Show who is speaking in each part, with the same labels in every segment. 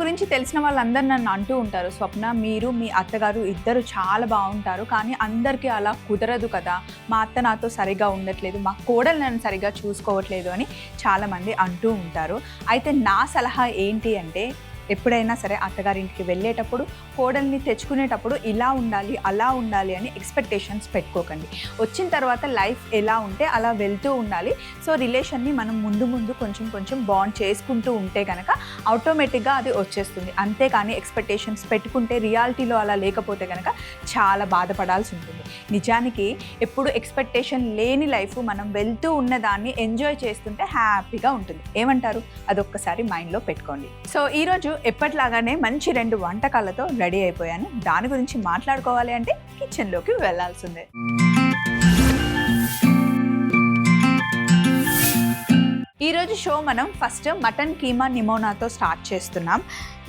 Speaker 1: గురించి తెలిసిన వాళ్ళందరూ నన్ను అంటూ ఉంటారు, స్వప్న మీరు మీ అత్తగారు ఇద్దరు చాలా బాగుంటారు, కానీ అందరికీ అలా కుదరదు కదా, మా అత్త నాతో సరిగా ఉండట్లేదు, మా కోడలు నన్ను సరిగా చూసుకోవట్లేదు అని చాలామంది అంటూ ఉంటారు. అయితే నా సలహా ఏంటి అంటే, ఎప్పుడైనా సరే అత్తగారింటికి వెళ్ళేటప్పుడు కోడల్ని తెచ్చుకునేటప్పుడు ఇలా ఉండాలి అలా ఉండాలి అని ఎక్స్పెక్టేషన్స్ పెట్టుకోకండి. వచ్చిన తర్వాత లైఫ్ ఎలా ఉంటే అలా వెళ్తూ ఉండాలి. సో రిలేషన్ని మనం ముందు కొంచెం బాండ్ చేసుకుంటూ ఉంటే కనుక ఆటోమేటిక్గా అది వచ్చేస్తుంది. అంతేకాని ఎక్స్పెక్టేషన్స్ పెట్టుకుంటే రియాలిటీలో అలా లేకపోతే కనుక చాలా బాధపడాల్సి ఉంటుంది. నిజానికి ఎప్పుడు ఎక్స్పెక్టేషన్ లేని లైఫ్ మనం వెళ్తూ ఉన్నదాన్ని ఎంజాయ్ చేస్తుంటే హ్యాపీగా ఉంటుంది. ఏమంటారు? అదొక్కసారి మైండ్లో పెట్టుకోండి. సో ఈరోజు ఎప్పటిలాగానే మంచి 2 వంటకాలతో రెడీ అయిపోయాను. దాని గురించి మాట్లాడుకోవాలి అంటే కిచెన్లోకి వెళ్ళాల్సిందే. ఈరోజు షో మనం ఫస్ట్ మటన్ కీమా నిమోనాతో స్టార్ట్ చేస్తున్నాం.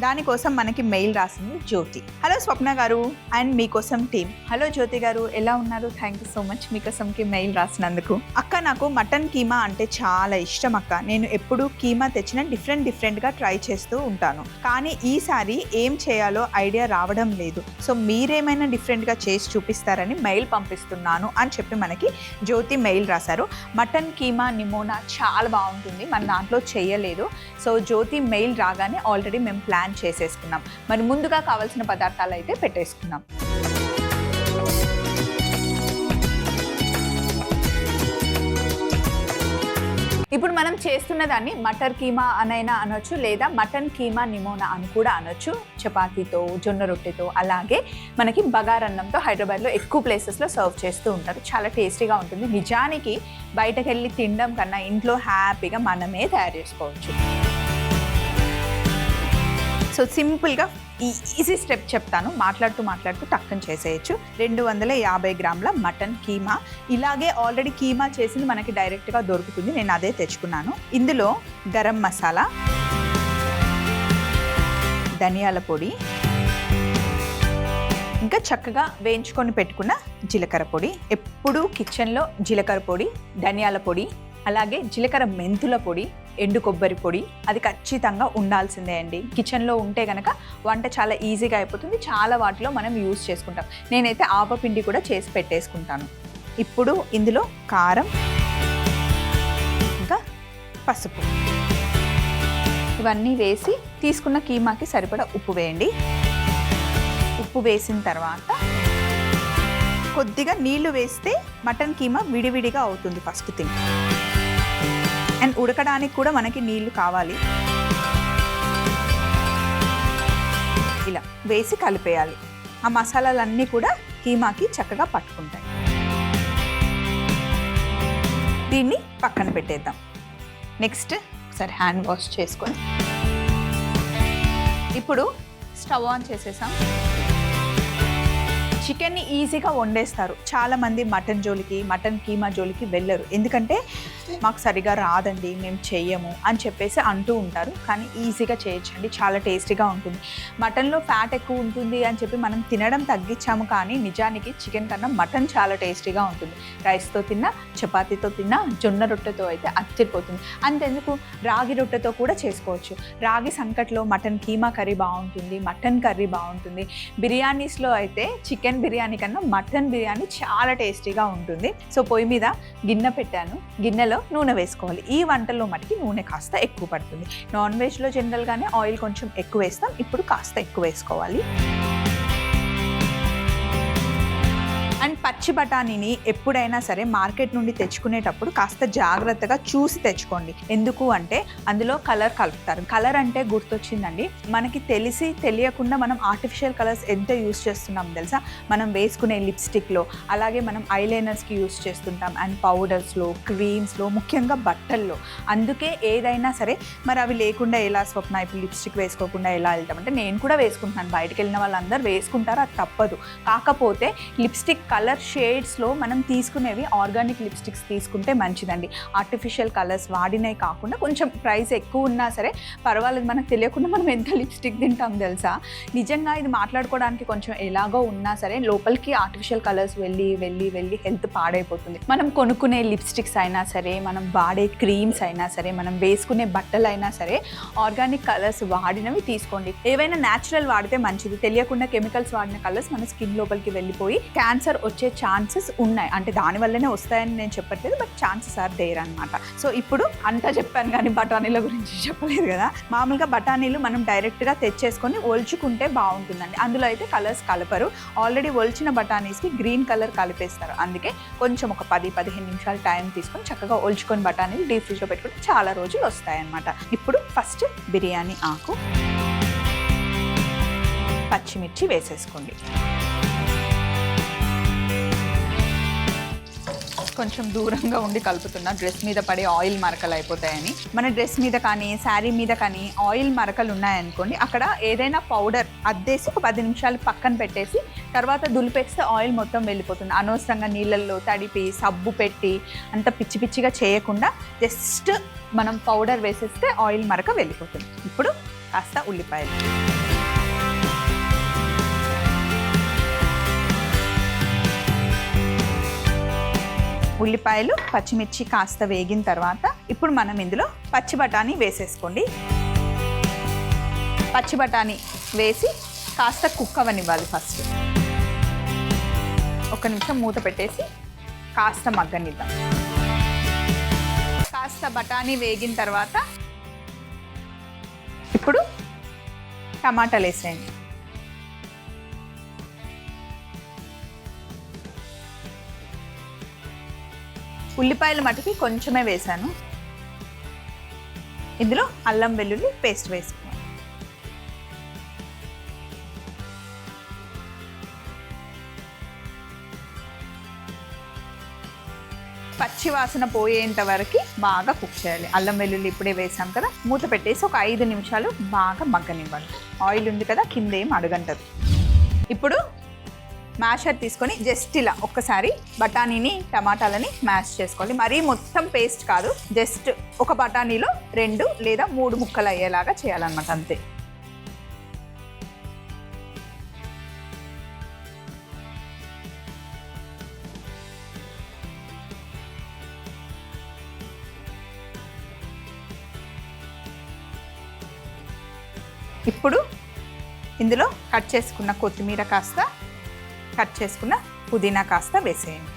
Speaker 1: దానికోసం మనకి మెయిల్ రాసింది జ్యోతి. హలో స్వప్న గారు అండ్ మీకోసం టీమ్. హలో జ్యోతి గారు, ఎలా ఉన్నారు? థ్యాంక్ యూ సో మచ్ మీకోసంకి మెయిల్ రాసినందుకు. అక్క, నాకు మటన్ కీమా అంటే చాలా ఇష్టం అక్క. నేను ఎప్పుడు కీమా తెచ్చినా డిఫరెంట్గా ట్రై చేస్తూ ఉంటాను, కానీ ఈసారి ఏం చేయాలో ఐడియా రావడం లేదు. సో మీరేమైనా డిఫరెంట్గా చేసి చూపిస్తారని మెయిల్ పంపిస్తున్నాను అని చెప్పి మనకి జ్యోతి మెయిల్ రాశారు. మటన్ కీమా నిమోనా చాలా బాగుంటుంది, మన దాంట్లో చేయలేదు. సో జ్యోతి మెయిల్ రాగానే ఆల్రెడీ మేము ప్లాన్ చేసేసుకున్నాం. మరి ముందుగా కావాల్సిన పదార్థాలు అయితే పెట్టేసుకున్నాం. ఇప్పుడు మనం చేస్తున్న దాన్ని మటర్ కీమా అనైనా అనొచ్చు, లేదా మటన్ కీమా నిమోనా అని కూడా అనొచ్చు. చపాతీతో, జొన్న రొట్టెతో, అలాగే మనకి బగారన్నంతో హైదరాబాద్లో ఎక్కువ ప్లేసెస్లో సర్వ్ చేస్తూ ఉంటారు. చాలా టేస్టీగా ఉంటుంది. నిజానికి బయటకు వెళ్ళి తినడం కన్నా ఇంట్లో హ్యాపీగా మనమే తయారు చేసుకోవచ్చు. సో సింపుల్గా ఈజీ స్టెప్ చెప్తాను, మాట్లాడుతూ టక్కన చేసేయచ్చు. 250 గ్రాముల మటన్ కీమా. ఇలాగే ఆల్రెడీ కీమా చేసింది మనకి డైరెక్ట్గా దొరుకుతుంది, నేను అదే తెచ్చుకున్నాను. ఇందులో గరం మసాలా, ధనియాల పొడి, ఇంకా చక్కగా వేయించుకొని పెట్టుకున్న జీలకర్ర పొడి. ఎప్పుడూ కిచెన్లో జీలకర్ర పొడి, ధనియాల పొడి, అలాగే జీలకర్ర మెంతుల పొడి, ఎండు కొబ్బరి పొడి అది ఖచ్చితంగా ఉండాల్సిందే అండి. కిచెన్లో ఉంటే కనుక వంట చాలా ఈజీగా అయిపోతుంది. చాలా వాటిలో మనం యూజ్ చేసుకుంటాం. నేనైతే ఆవపిండి కూడా చేసి పెట్టేసుకుంటాను. ఇప్పుడు ఇందులో కారం, ఇంకా పసుపు ఇవన్నీ వేసి తీసుకున్న కీమాకి సరిపడా ఉప్పు వేయండి. ఉప్పు వేసిన తర్వాత కొద్దిగా నీళ్లు వేస్తే మటన్ కీమా విడివిడిగా అవుతుంది ఫస్ట్ థింగ్. అండ్ ఉడకడానికి కూడా మనకి నీళ్లు కావాలి. ఇలా వేసి కలిపేయాలి. ఆ మసాలాలన్నీ కూడా కీమాకి చక్కగా పట్టుకుంటాయి. దీన్ని పక్కన పెట్టేద్దాం. నెక్స్ట్ ఒకసారి హ్యాండ్ వాష్ చేసుకొని ఇప్పుడు స్టవ్ ఆన్ చేసేసాం. చికెన్ని ఈజీగా వండేస్తారు. చాలామంది మటన్ జోలికి, మటన్ కీమా జోలికి వెళ్ళరు. ఎందుకంటే మాకు సరిగా రాదండి, మేము చెయ్యము అని చెప్పేసి అంటూ ఉంటారు. కానీ ఈజీగా చేయొచ్చండి, చాలా టేస్టీగా ఉంటుంది. మటన్లో ఫ్యాట్ ఎక్కువ ఉంటుంది అని చెప్పి మనం తినడం తగ్గించాము, కానీ నిజానికి చికెన్ కన్నా మటన్ చాలా టేస్టీగా ఉంటుంది. రైస్తో తిన్నా, చపాతీతో తిన్నా, జొన్న రొట్టెతో అయితే అచ్చిపోతుంది. అంతెందుకు రాగి రొట్టెతో కూడా చేసుకోవచ్చు. రాగి సంకట్లో మటన్ కీమా కర్రీ బాగుంటుంది, మటన్ కర్రీ బాగుంటుంది. బిర్యానీస్లో అయితే చికెన్ బిర్యానీ కన్నా మటన్ బిర్యానీ చాలా టేస్టీగా ఉంటుంది. సో పొయ్యి మీద గిన్నె పెట్టాను. గిన్నెలో నూనె వేసుకోవాలి. ఈ వంటల్లో మటుకి నూనె కాస్త ఎక్కువ పడుతుంది. నాన్ వెజ్లో జనరల్గానే ఆయిల్ కొంచెం ఎక్కువ వేస్తాం, ఇప్పుడు కాస్త ఎక్కువ వేసుకోవాలి. అండ్ పచ్చి బఠానీని ఎప్పుడైనా సరే మార్కెట్ నుండి తెచ్చుకునేటప్పుడు కాస్త జాగ్రత్తగా చూసి తెచ్చుకోండి. ఎందుకు అంటే అందులో కలర్ కలుపుతారు. కలర్ అంటే గుర్తొచ్చిందండి, మనకి తెలిసి తెలియకుండా మనం ఆర్టిఫిషియల్ కలర్స్ ఎంత యూస్ చేస్తున్నాం తెలుసా? మనం వేసుకునే లిప్స్టిక్లో, అలాగే మనం ఐలైనర్స్కి యూస్ చేస్తుంటాం, అండ్ పౌడర్స్లో, క్రీమ్స్లో, ముఖ్యంగా బట్టల్లో. అందుకే ఏదైనా సరే మరి అవి లేకుండా ఎలా స్వప్న, ఇప్పుడు లిప్స్టిక్ వేసుకోకుండా ఎలా వెళ్తామంటే నేను కూడా వేసుకుంటున్నాను. బయటకు వెళ్ళిన వాళ్ళందరూ వేసుకుంటారు, అది తప్పదు. కాకపోతే లిప్స్టిక్ కలర్ కలర్ షేడ్స్లో మనం తీసుకునేవి ఆర్గానిక్ లిప్స్టిక్స్ తీసుకుంటే మంచిదండి. ఆర్టిఫిషియల్ కలర్స్ వాడినవి కాకుండా కొంచెం ప్రైస్ ఎక్కువ ఉన్నా సరే పర్వాలేదు, మనకు తెలియకుండా మనం ఎంత లిప్స్టిక్ తింటాం తెలుసా. నిజంగా ఇది మాట్లాడుకోవడానికి కొంచెం ఎలాగో ఉన్నా సరే లోపలికి ఆర్టిఫిషియల్ కలర్స్ వెళ్ళి వెళ్ళి వెళ్ళి హెల్త్ పాడైపోతుంది. మనం కొనుక్కునే లిప్స్టిక్స్ అయినా సరే, మనం వాడే క్రీమ్స్ అయినా సరే, మనం వేసుకునే బట్టలు అయినా సరే ఆర్గానిక్ కలర్స్ వాడినవి తీసుకోండి. ఏవైనా న్యాచురల్ వాడితే మంచిది. తెలియకుండా కెమికల్స్ వాడిన కలర్స్ మన స్కిన్ లోపలికి వెళ్ళిపోయి క్యాన్సర్ వచ్చే ఛాన్సెస్ ఉన్నాయి. అంటే దానివల్లనే వస్తాయని నేను చెప్పట్లేదు, బట్ ఛాన్సెస్ ఆర్ దేర్ అనమాట. సో ఇప్పుడు అంతా చెప్పాను కానీ బఠానీల గురించి చెప్పలేదు కదా. మామూలుగా బఠానీలు మనం డైరెక్ట్గా తెచ్చేసుకొని ఒల్చుకుంటే బాగుంటుందండి. అందులో అయితే కలర్స్ కలపరు. ఆల్రెడీ ఒల్చిన బఠానీస్కి గ్రీన్ కలర్ కలిపేస్తారు. అందుకే కొంచెం ఒక 10-15 నిమిషాలు టైం తీసుకొని చక్కగా ఒల్చుకొని బఠానీలు డీప్ ఫ్రిడ్జ్లో పెట్టుకుంటే చాలా రోజులు వస్తాయన్నమాట. ఇప్పుడు ఫస్ట్ బిర్యానీ ఆకు, పచ్చిమిర్చి వేసేసుకోండి. కొంచెం దూరంగా ఉండి కలుపుతున్నా, డ్రెస్ మీద పడే ఆయిల్ మరకలు అయిపోతాయని. మన డ్రెస్ మీద కానీ శారీ మీద కానీ ఆయిల్ మరకలు ఉన్నాయనుకోండి, అక్కడ ఏదైనా పౌడర్ అద్దేసి ఒక 10 నిమిషాలు పక్కన పెట్టేసి తర్వాత దులిపేస్తే ఆయిల్ మొత్తం వెళ్ళిపోతుంది. అనవసరంగా నీళ్ళల్లో తడిపి సబ్బు పెట్టి అంత పిచ్చి పిచ్చిగా చేయకుండా జస్ట్ మనం పౌడర్ వేసేస్తే ఆయిల్ మరక వెళ్ళిపోతుంది. ఇప్పుడు కాస్త ఉల్లిపాయలు, ఉల్లిపాయలు పచ్చిమిర్చి కాస్త వేగిన తర్వాత ఇప్పుడు మనం ఇందులో పచ్చి బఠానీ వేసేసుకోండి. పచ్చి బఠానీ వేసి కాస్త కుక్ అవ్వనివ్వాలి. ఫస్ట్ 1 నిమిషం మూత పెట్టేసి కాస్త మగ్గనిద్దాం. కాస్త బఠానీ వేగిన తర్వాత ఇప్పుడు టమాటాలు వేసేయండి. ఉల్లిపాయల మటుకి కొంచెమే వేసాను. ఇందులో అల్లం వెల్లుల్లి పేస్ట్ వేసుకున్నాను. పచ్చి వాసన పోయేంత వరకు బాగా కుక్ చేయాలి. అల్లం వెల్లుల్లి ఇప్పుడే వేసాం కదా, మూత పెట్టేసి ఒక 5 నిమిషాలు బాగా మగ్గనివ్వాలి. ఆయిల్ ఉంది కదా, కింద ఏం అడగంటది. ఇప్పుడు మ్యాషర్ తీసుకొని జస్ట్ ఇలా ఒక్కసారి బఠానీని టమాటాలని మ్యాష్ చేసుకోవాలి. మరీ మొత్తం పేస్ట్ కాదు, జస్ట్ ఒక బఠానీలో 2 లేదా 3 ముక్కలు అయ్యేలాగా చేయాలన్నమాట, అంతే. ఇప్పుడు ఇందులో కట్ చేసుకున్న కొత్తిమీర కాస్త, కట్ చేసుకున్న పుదీనా కాస్త వేసేయండి.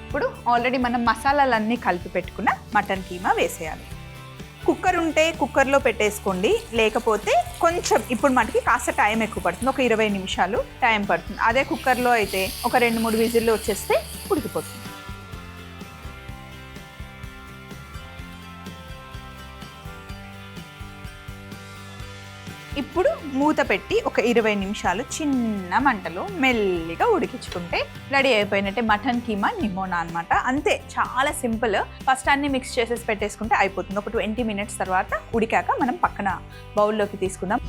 Speaker 1: ఇప్పుడు ఆల్రెడీ మనం మసాలాలన్నీ కలిపి పెట్టుకున్న మటన్ కీమా వేసేయాలి. కుక్కర్ ఉంటే కుక్కర్లో పెట్టేసుకోండి, లేకపోతే కొంచెం ఇప్పుడు మనకి కాస్త టైం ఎక్కువ పడుతుంది, ఒక 20 నిమిషాలు టైం పడుతుంది. అదే కుక్కర్లో అయితే ఒక 2-3 విజిల్లు వచ్చేస్తే ఉడికిపోతుంది. ఇప్పుడు మూత పెట్టి ఒక 20 నిమిషాలు చిన్న మంటలో మెల్లిగా ఉడికించుకుంటే రెడీ అయిపోయినట్టే మటన్ కీమా నిమోనా అనమాట. అంతే, చాలా సింపుల్. ఫస్ట్ అన్ని మిక్స్ చేసేసి పెట్టేసుకుంటే అయిపోతుంది. ఒక 20 మినిట్స్ తర్వాత ఉడికాక మనం పక్కన బౌల్లోకి తీసుకుందాం.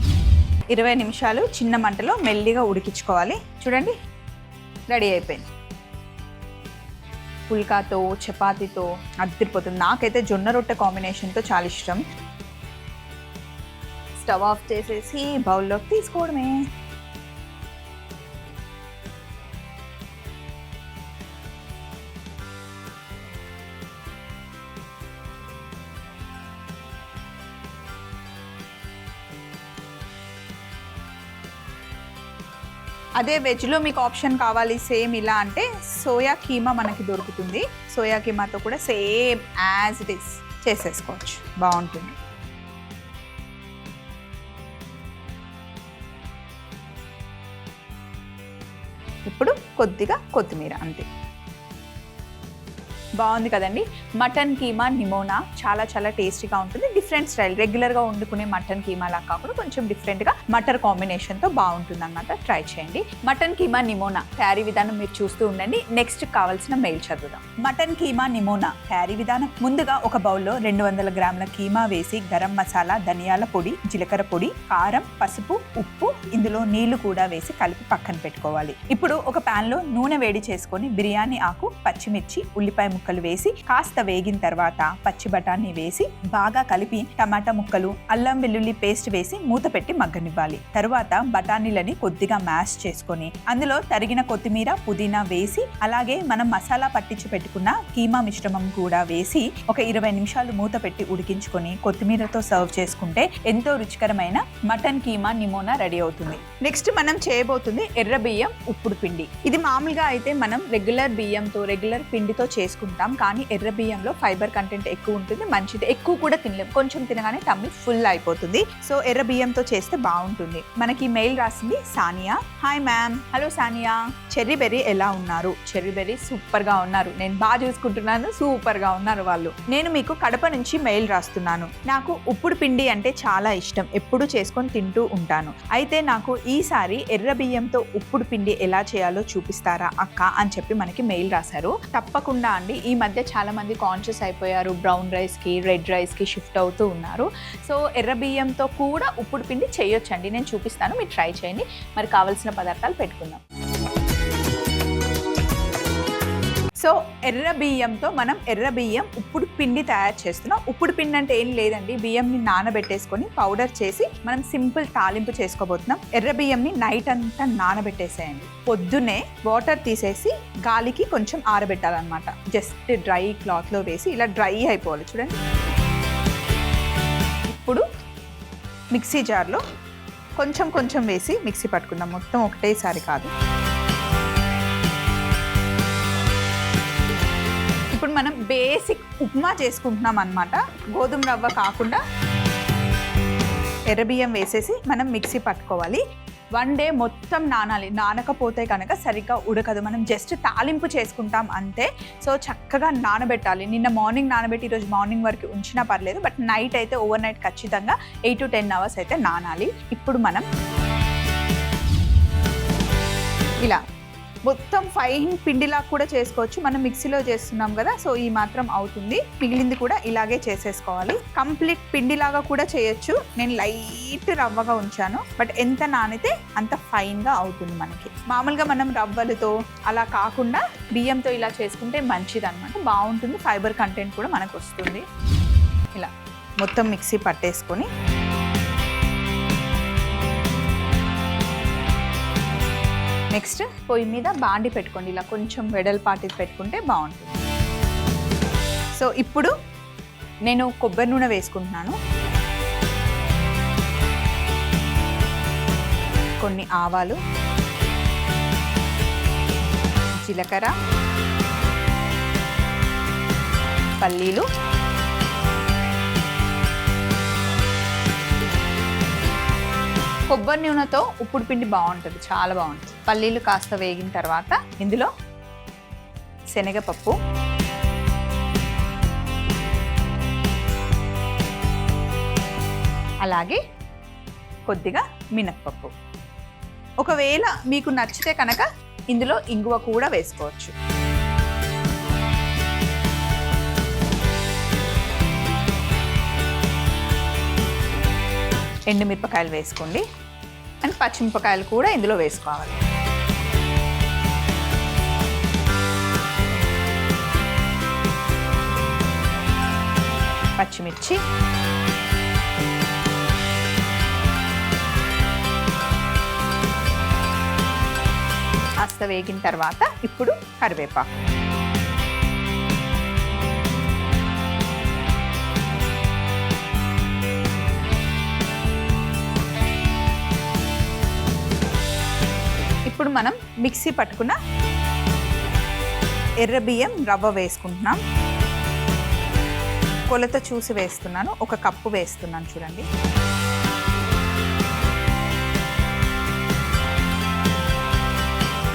Speaker 1: 20 నిమిషాలు చిన్న మంటలో మెల్లిగా ఉడికించుకోవాలి. చూడండి, రెడీ అయిపోయింది. పుల్కాతో చపాతీతో అదిరిపోతుంది. నాకైతే జొన్న రొట్టె కాంబినేషన్తో చాలా ఇష్టం. స్టవ్ ఆఫ్ చేసేసి బౌల్లోకి తీసుకోవడమే. అదే వెజ్లో మీకు ఆప్షన్ కావాలి సేమ్ ఇలా అంటే సోయా కీమా మనకి దొరుకుతుంది. సోయా కీమాతో కూడా సేమ్ యాజ్ ఇట్ ఈస్ చేసేసుకోవచ్చు, బాగుంటుంది. ఇప్పుడు కొద్దిగా కొత్తిమీర, అంతే. బాగుంది కదండి. మటన్ కీమా నిమోనా చాలా చాలా టేస్టీగా ఉంటుంది. డిఫరెంట్ స్టైల్, రెగ్యులర్గా వండుకునే మటన్ కీమా లా కాకుండా కొంచెం డిఫరెంట్గా మటర్ కాంబినేషన్తో బాగుంటుంది అన్నమాట. ట్రై చేయండి. మటన్ కీమా నిమోనా తయారీ విధానం మీరు చూస్తూ ఉండండి. నెక్స్ట్ కావాల్సిన మెయిల్ చదువుదాం. మటన్ కీమా నిమోనా తయారీ విధానం. ముందుగా ఒక బౌల్లో 200 గ్రాముల కీమా వేసి గరం మసాలా, ధనియాల పొడి, జీలకర్ర పొడి, కారం, పసుపు, ఉప్పు, ఇందులో నీళ్లు కూడా వేసి కలిపి పక్కన పెట్టుకోవాలి. ఇప్పుడు ఒక పాన్ లో నూనె వేడి చేసుకొని బిర్యానీ ఆకు, పచ్చిమిర్చి, ఉల్లిపాయ ముక్కలు వేసి కాస్త వేగిన తర్వాత పచ్చి బఠానీ వేసి బాగా కలిపి టమాటా ముక్కలు, అల్లం వెల్లుల్లి పేస్ట్ వేసి మూత పెట్టి మగ్గనివ్వాలి. తరువాత బఠానీలని కొద్దిగా మ్యాష్ చేసుకొని అందులో తరిగిన కొత్తిమీర, పుదీనా వేసి అలాగే మనం మసాలా పట్టించి పెట్టుకున్న కీమా మిశ్రమం కూడా వేసి ఒక 20 నిమిషాలు మూత పెట్టి ఉడికించుకొని కొత్తిమీరతో సర్వ్ చేసుకుంటే ఎంతో రుచికరమైన మటన్ కీమా నిమోనా రెడీ అవుతుంది. నెక్స్ట్ మనం చేయబోతుంది ఎర్ర బియ్యం ఉప్పుడు పిండి. ఇది మామూలుగా అయితే మనం రెగ్యులర్ బియ్యంతో, రెగ్యులర్ పిండితో చేసుకుంటాం. కానీ ఎర్ర బియ్యంలో ఫైబర్ కంటెంట్ ఎక్కువ ఉంటుంది, మంచిది. ఎక్కువ కూడా తినలేం, కొంచెం తినగానే టమ్మీ ఫుల్ అయిపోతుంది. సో ఎర్ర బియ్యంతో చేస్తే బాగుంటుంది. మనకి మెయిల్ రాసింది Sania. Hi ma'am. Hello Sania. Cherry berry ఎలా ఉన్నారు? చెర్రీ బెర్రీ సూపర్ గా ఉన్నారు. నేను బాగా చూసుకుంటున్నాను. సూపర్ గా ఉన్నారు వాళ్ళు. నేను మీకు కడప నుంచి మెయిల్ రాస్తున్నాను. నాకు ఉప్పుడు పిండి అంటే చాలా ఇష్టం. ఎప్పుడు చేసుకొని తింటూ ఉంటాను. అయితే నాకు ఈసారి ఎర్ర బియ్యంతో ఉప్పుడు పిండి ఎలా చేయాలో చూపిస్తారా అక్క అని చెప్పి మనకి మెయిల్ రాశారు. తప్పకుండా అండి. ఈ మధ్య చాలా మంది కాన్షియస్ అయిపోయారు. బ్రౌన్ రైస్ కి, రెడ్ రైస్ కి షిఫ్ట్ అవుతూ ఉన్నారు. సో ఎర్ర బియ్యంతో కూడా ఉప్పుడు పిండి చేయొచ్చండి. నేను చూపిస్తాను, మీరు ట్రై చేయండి. మరి కావాల్సిన పదార్థాలు పెట్టుకుందాం. సో ఎర్ర బియ్యంతో మనం ఎర్ర బియ్యం ఉప్పుడు పిండి తయారు చేస్తున్నాం. ఉప్పుడు పిండి అంటే ఏం లేదండి, బియ్యంని నానబెట్టేసుకొని పౌడర్ చేసి మనం సింపుల్ తాలింపు చేసుకోబోతున్నాం. ఎర్ర బియ్యంని నైట్ అంతా నానబెట్టేసేయండి. పొద్దున్నే వాటర్ తీసేసి గాలికి కొంచెం ఆరబెట్టాలన్నమాట. జస్ట్ డ్రై క్లాత్లో వేసి ఇలా డ్రై అయిపోవాలి. చూడండి. ఇప్పుడు మిక్సీ జార్లో కొంచెం కొంచెం వేసి మిక్సీ పట్టుకుందాం. మొత్తం ఒకటేసారి కాదు. ఇప్పుడు మనం బేసిక్ ఉప్మా చేసుకుంటున్నాం అన్నమాట. గోధుమ రవ్వ కాకుండా ఎర్రబియ్యం వేసేసి మనం మిక్సీ పట్టుకోవాలి. 1 డే మొత్తం నానాలి. నానకపోతే కనుక సరిగ్గా ఉడకదు. మనం జస్ట్ తాలింపు చేసుకుంటాం అంతే. సో చక్కగా నానబెట్టాలి. నిన్న మార్నింగ్ నానబెట్టి ఈరోజు మార్నింగ్ వరకు ఉంచినా పర్లేదు. బట్ నైట్ అయితే ఓవర్ నైట్ ఖచ్చితంగా 8 to 10 hours అయితే నానాలి. ఇప్పుడు మనం ఇలా మొత్తం ఫైన్ పిండిలా కూడా చేసుకోవచ్చు. మనం మిక్సీలో చేస్తున్నాం కదా, సో ఈ మాత్రం అవుతుంది. మిగిలింది కూడా ఇలాగే చేసేసుకోవాలి. కంప్లీట్ పిండిలాగా కూడా చేయొచ్చు. నేను లైట్ రవ్వగా ఉంచాను. బట్ ఎంత నానితే అంత ఫైన్గా అవుతుంది మనకి. మామూలుగా మనం రవ్వలతో అలా కాకుండా బియ్యంతో ఇలా చేసుకుంటే మంచిది అనమాట. బాగుంటుంది. ఫైబర్ కంటెంట్ కూడా మనకు వస్తుంది. ఇలా మొత్తం మిక్సీ పట్టేసుకొని నెక్స్ట్ పొయ్యి మీద బాండి పెట్టుకోండి. ఇలా కొంచెం వెడల్పాటి పెట్టుకుంటే బాగుంటుంది. సో ఇప్పుడు నేను కొబ్బరి నూనె వేసుకుంటున్నాను. కొన్ని ఆవాలు, జీలకర్ర, పల్లీలు, కొబ్బరి నూనెతో ఉప్పుడు పిండి బాగుంటుంది, చాలా బాగుంటుంది. పల్లీలు కాస్త వేగిన తర్వాత ఇందులో శనగపప్పు, అలాగే కొద్దిగా మినప్పప్పు. ఒకవేళ మీకు నచ్చితే కనుక ఇందులో ఇంగువ కూడా వేసుకోవచ్చు. ఎండుమిరపకాయలు వేసుకోండి. అండ్ పచ్చిమిరపకాయలు కూడా ఇందులో వేసుకోవాలి. పచ్చిమిర్చి, కాస్త వేగిన తర్వాత ఇప్పుడు కరివేపాకు. ఇప్పుడు మనం మిక్సీ పట్టుకున్న ఎర్ర బియ్యం రవ్వ వేసుకుంటున్నాం. కొలత చూసి వేస్తున్నాను. 1 కప్పు వేస్తున్నాను. చూడండి.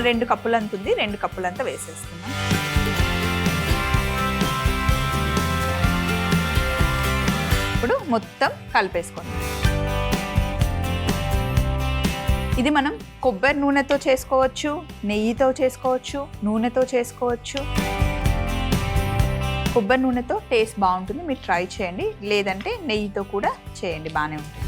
Speaker 1: రెండు కప్పులంత ఉంది. 2 కప్పులంతా వేసేస్తున్నాం. ఇప్పుడు మొత్తం కలిపేసుకోండి. ఇది మనం కొబ్బరి నూనెతో చేసుకోవచ్చు, నెయ్యితో చేసుకోవచ్చు, నూనెతో చేసుకోవచ్చు. కొబ్బరి నూనెతో టేస్ట్ బాగుంటుంది, మీరు ట్రై చేయండి. లేదంటే నెయ్యితో కూడా చేయండి, బాగానే ఉంటుంది.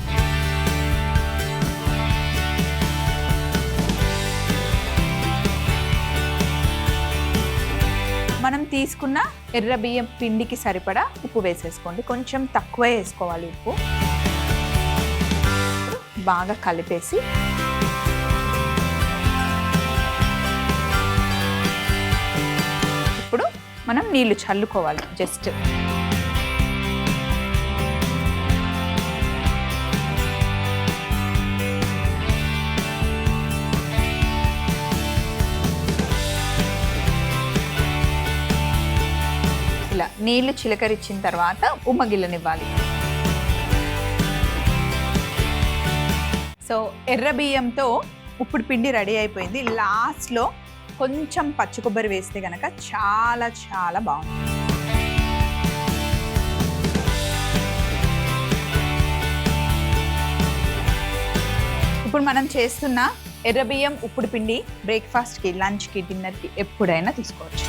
Speaker 1: మనం తీసుకున్న ఎర్ర బియ్యం పిండికి సరిపడా ఉప్పు వేసేసుకోండి. కొంచెం తక్కువ వేసుకోవాలి ఉప్పు. బాగా కలిపేసి ఇప్పుడు మనం నీళ్లు చల్లుకోవాలి. జస్ట్ ఇలా నీళ్లు చిలకరించిన తర్వాత ఉమ్మగిల్లనివ్వాలి. సో ఎర్ర బియ్యంతో ఉప్పుడు పిండి రెడీ అయిపోయింది. లాస్ట్లో కొంచెం పచ్చి కొబ్బరి వేస్తే కనుక చాలా చాలా బాగుంటుంది. ఇప్పుడు మనం చేస్తున్న ఎర్ర బియ్యం ఉప్పుడు పిండి బ్రేక్ఫాస్ట్కి, లంచ్కి, డిన్నర్కి ఎప్పుడైనా తీసుకోవచ్చు.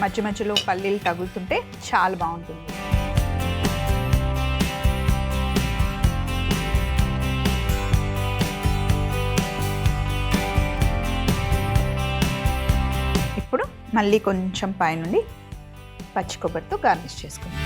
Speaker 1: మధ్య మధ్యలో పల్లీలు తగులుతుంటే చాలా బాగుంటుంది. ఇప్పుడు మళ్ళీ కొంచెం పైనుండి పచ్చి కొబ్బరితో గార్నిష్ చేసుకుందాం.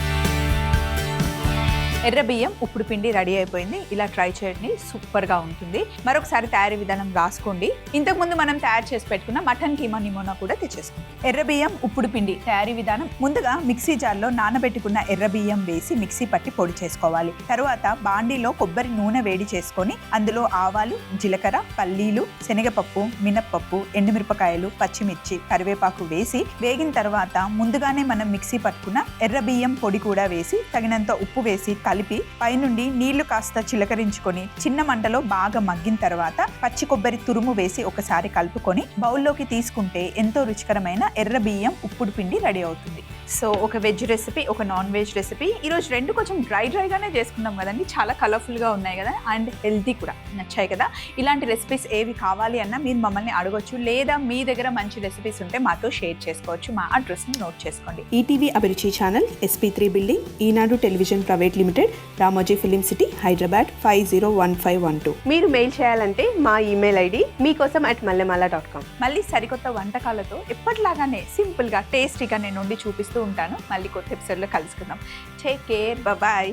Speaker 1: ఎర్ర బియ్యం ఉప్పుడు పిండి రెడీ అయిపోయింది. ఇలా ట్రై చేయండి, సూపర్గా ఉంటుంది. మరొకసారి తయారీ విధానం రాసుకోండి. ఇంతకుముందు మనం తయారు చేసి పెట్టుకున్న మటన్ కీమా నిమోనా కూడా తెచ్చేసుకోండి. ఎర్ర బియ్యం ఉప్పుడు పిండి తయారీ విధానం: ముందుగా మిక్సీ జార్లో నానబెట్టుకున్న ఎర్ర బియ్యం వేసి మిక్సీ పట్టి పొడి చేసుకోవాలి. తరువాత బాండీలో కొబ్బరి నూనె వేడి చేసుకొని అందులో ఆవాలు, జీలకర్ర, పల్లీలు, శనగపప్పు, మినప్పప్పు, ఎండుమిరపకాయలు, పచ్చిమిర్చి, కరివేపాకు వేసి వేగిన తర్వాత ముందుగానే మనం మిక్సీ పట్టుకున్న ఎర్ర బియ్యం పొడి కూడా వేసి తగినంత ఉప్పు వేసి కలిపి పైనుండి నీళ్లు కాస్త చిలకరించుకొని చిన్న మంటలో బాగా మగ్గిన తర్వాత పచ్చి కొబ్బరి తురుము వేసి ఒకసారి కలుపుకొని బౌల్లోకి తీసుకుంటే ఎంతో రుచికరమైన ఎర్ర బియ్యం ఉప్పుడు పిండి రెడీ అవుతుంది. సో ఒక వెజ్ రెసిపీ, ఒక నాన్ వెజ్ రెసిపీ. ఈరోజు రెండు కొంచెం డ్రైగానే చేసుకున్నాం కదండి. చాలా కలర్ఫుల్గా ఉన్నాయి కదా, అండ్ హెల్తీ కూడా. నచ్చాయి కదా? ఇలాంటి రెసిపీస్ ఏవి కావాలి అన్నా మీరు మమ్మల్ని అడగొచ్చు, లేదా మీ దగ్గర మంచి రెసిపీస్ ఉంటే మాతో షేర్ చేసుకోవచ్చు. మా అడ్రస్ని నోట్ చేసుకోండి.
Speaker 2: ETV Abhiruchi channel, SP3 building, Eenadu television private limited, Ramoji film city, Hyderabad 501512.
Speaker 3: మీరు మెయిల్ చేయాలంటే మా ఈమెయిల్ ID meekossam@mallemala.com.
Speaker 1: మళ్ళీ సరికొత్త వంటకాలతో ఎప్పటిలాగానే సింపుల్గా టేస్టీగా నేను ఉండి చూపిస్తూ ఉంటాను. మళ్ళీ కొత్త ఎపిసోడ్లో కలుసుకుందాం. Take care, bye.